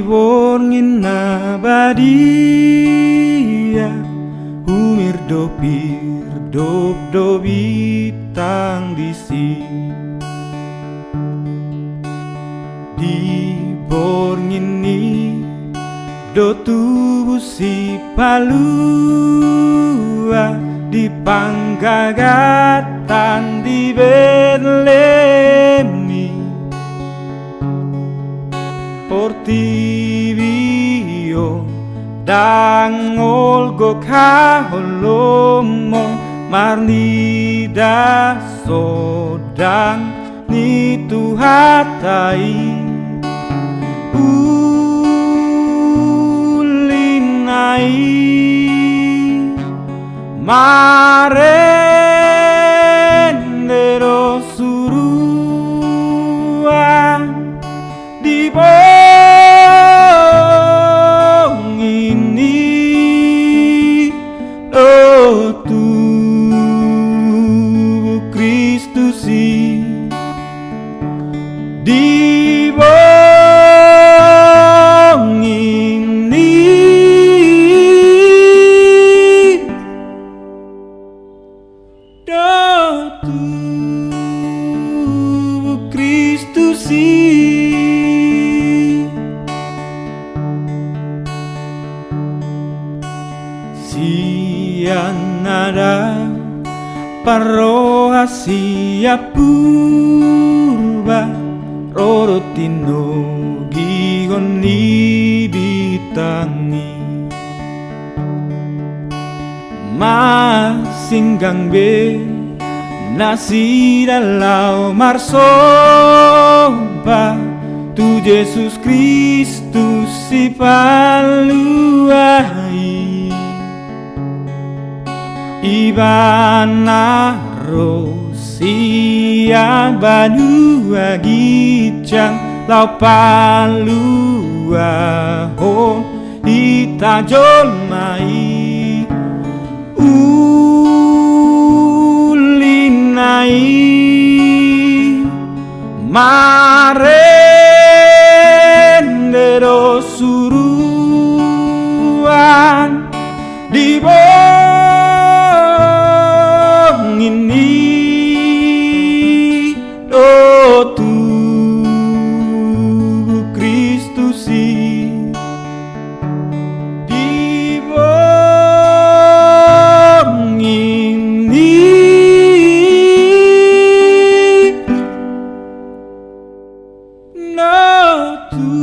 borngin nabadia humir dopir dop dobitang disi di borngin ni do tubuh si palua di panggagatan di Betlemi portibio dangol go kaholomo marnida sodang ni tuhatai ulinai marendero suruan di bong ini oh tubuh Kristus di bong ini oh tubuh Kristus siang ada paroha siap purba rorotino gigon bitangi masinggang be nasi dalau marsoba tu Yesus Kristus si paluai ibana rosia banua gicang lau palua hon itajol mai ulinai marendero suruan di bong ini oh tubuh Kristus di bong ini no tubuh